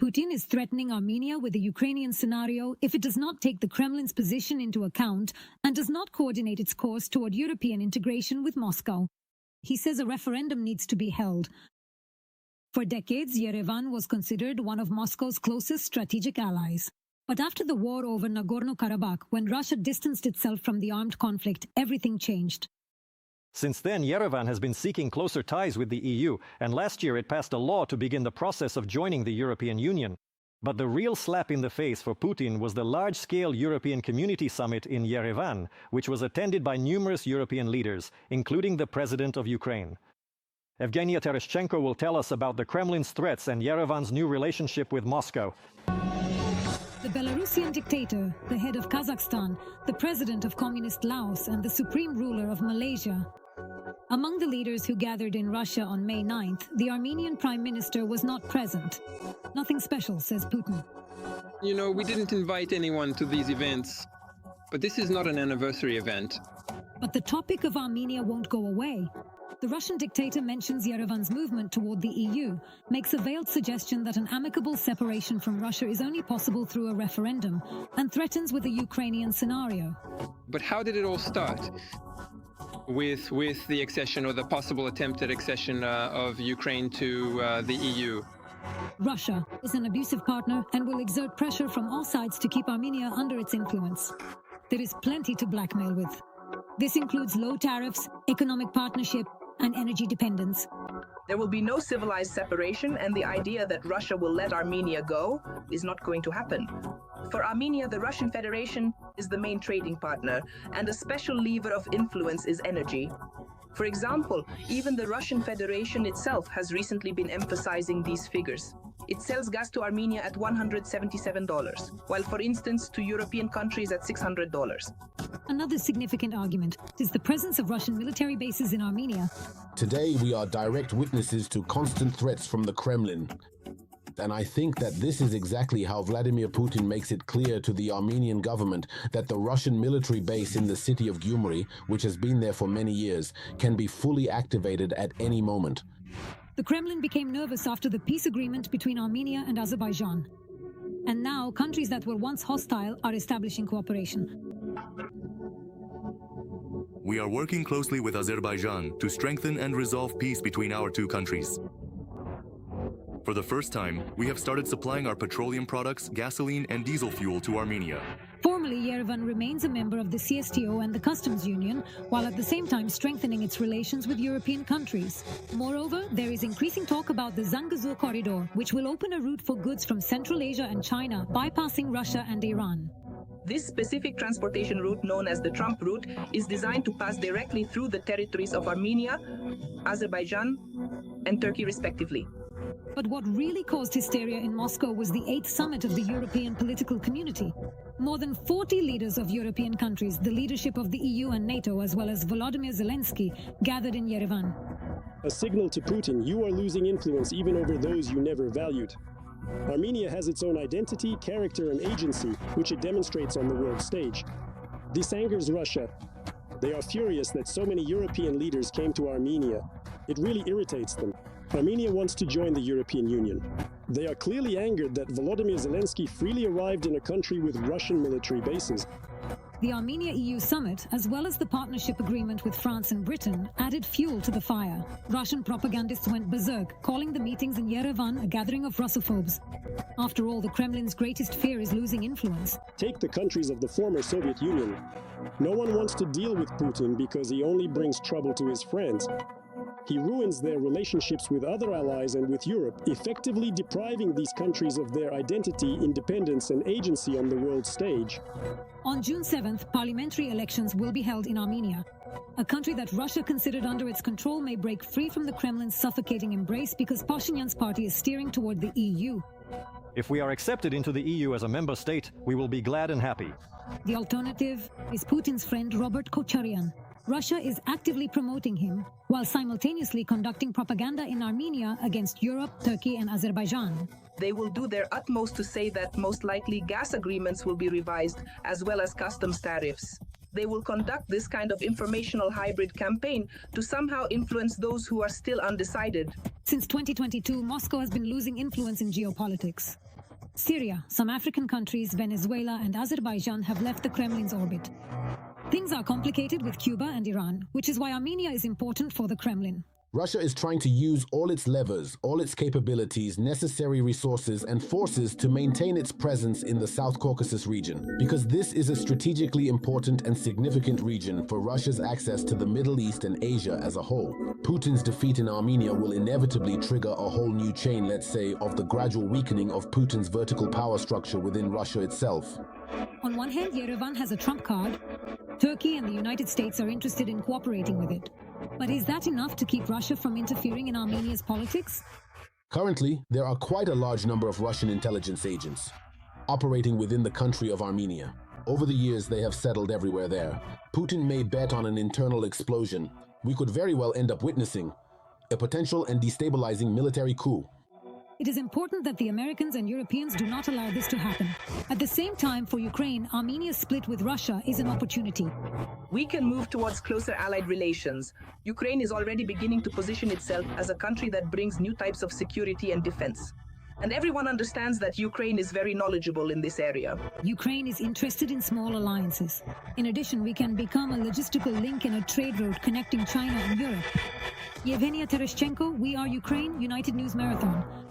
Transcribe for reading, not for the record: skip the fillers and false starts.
Putin is threatening Armenia with the Ukrainian scenario if it does not take the Kremlin's position into account and does not coordinate its course toward European integration with Moscow. He says a referendum needs to be held. For decades, Yerevan was considered one of Moscow's closest strategic allies. But after the war over Nagorno-Karabakh, when Russia distanced itself from the armed conflict, everything changed. Since then, Yerevan has been seeking closer ties with the EU, and last year it passed a law to begin the process of joining the European Union. But the real slap in the face for Putin was the large-scale European Community Summit in Yerevan, which was attended by numerous European leaders, including the President of Ukraine. Evgenia Tereshchenko will tell us about the Kremlin's threats and Yerevan's new relationship with Moscow. The Belarusian dictator, the head of Kazakhstan, the president of communist Laos, and the supreme ruler of Malaysia. Among the leaders who gathered in Russia on May 9th, the Armenian prime minister was not present. Nothing special, says Putin. You know, we didn't invite anyone to these events, but this is not an anniversary event. But the topic of Armenia won't go away. The Russian dictator mentions Yerevan's movement toward the EU, makes a veiled suggestion that an amicable separation from Russia is only possible through a referendum, and threatens with a Ukrainian scenario. But how did it all start? With the accession or the possible attempt at accession of Ukraine to the EU. Russia is an abusive partner and will exert pressure from all sides to keep Armenia under its influence. There is plenty to blackmail with. This includes low tariffs, economic partnership, and energy dependence. There will be no civilized separation, and the idea that Russia will let Armenia go is not going to happen. For Armenia, the Russian Federation is the main trading partner, and a special lever of influence is energy. For example, even the Russian Federation itself has recently been emphasizing these figures. It sells gas to Armenia at $177, while, for instance, to European countries at $600. Another significant argument is the presence of Russian military bases in Armenia. Today, we are direct witnesses to constant threats from the Kremlin. And I think that this is exactly how Vladimir Putin makes it clear to the Armenian government that the Russian military base in the city of Gyumri, which has been there for many years, can be fully activated at any moment. The Kremlin became nervous after the peace agreement between Armenia and Azerbaijan. And now, countries that were once hostile are establishing cooperation. We are working closely with Azerbaijan to strengthen and resolve peace between our two countries. For the first time, we have started supplying our petroleum products, gasoline, and diesel fuel to Armenia. Formally, Yerevan remains a member of the CSTO and the Customs Union, while at the same time strengthening its relations with European countries. Moreover, there is increasing talk about the Zangezur corridor, which will open a route for goods from Central Asia and China, bypassing Russia and Iran. This specific transportation route, known as the Trump route, is designed to pass directly through the territories of Armenia, Azerbaijan, and Turkey, respectively. But what really caused hysteria in Moscow was the 8th summit of the European political community. More than 40 leaders of European countries, the leadership of the EU and NATO, as well as Volodymyr Zelensky, gathered in Yerevan. A signal to Putin, you are losing influence even over those you never valued. Armenia has its own identity, character, and agency, which it demonstrates on the world stage. This angers Russia. They are furious that so many European leaders came to Armenia. It really irritates them. Armenia wants to join the European Union. They are clearly angered that Volodymyr Zelensky freely arrived in a country with Russian military bases. The Armenia-EU summit, as well as the partnership agreement with France and Britain, added fuel to the fire. Russian propagandists went berserk, calling the meetings in Yerevan a gathering of Russophobes. After all, the Kremlin's greatest fear is losing influence. Take the countries of the former Soviet Union. No one wants to deal with Putin because he only brings trouble to his friends. He ruins their relationships with other allies and with Europe, effectively depriving these countries of their identity, independence, and agency on the world stage. On June 7th, parliamentary elections will be held in Armenia. A country that Russia considered under its control may break free from the Kremlin's suffocating embrace because Pashinyan's party is steering toward the EU. If we are accepted into the EU as a member state, we will be glad and happy. The alternative is Putin's friend Robert Kocharyan. Russia is actively promoting him, while simultaneously conducting propaganda in Armenia against Europe, Turkey, and Azerbaijan. They will do their utmost to say that most likely gas agreements will be revised, as well as customs tariffs. They will conduct this kind of informational hybrid campaign to somehow influence those who are still undecided. Since 2022, Moscow has been losing influence in geopolitics. Syria, some African countries, Venezuela, and Azerbaijan have left the Kremlin's orbit. Things are complicated with Cuba and Iran, which is why Armenia is important for the Kremlin. Russia is trying to use all its levers, all its capabilities, necessary resources, and forces to maintain its presence in the South Caucasus region, because this is a strategically important and significant region for Russia's access to the Middle East and Asia as a whole. Putin's defeat in Armenia will inevitably trigger a whole new chain, let's say, of the gradual weakening of Putin's vertical power structure within Russia itself. On one hand, Yerevan has a trump card. Turkey and the United States are interested in cooperating with it. But is that enough to keep Russia from interfering in Armenia's politics? Currently, there are quite a large number of Russian intelligence agents operating within the country of Armenia. Over the years, they have settled everywhere there. Putin may bet on an internal explosion. We could very well end up witnessing a potential and destabilizing military coup. It is important that the Americans and Europeans do not allow this to happen. At the same time, for Ukraine, Armenia's split with Russia is an opportunity. We can move towards closer allied relations. Ukraine is already beginning to position itself as a country that brings new types of security and defense. And everyone understands that Ukraine is very knowledgeable in this area. Ukraine is interested in small alliances. In addition, we can become a logistical link in a trade route connecting China and Europe. Yevgenia Tereshchenko, We Are Ukraine, United News Marathon.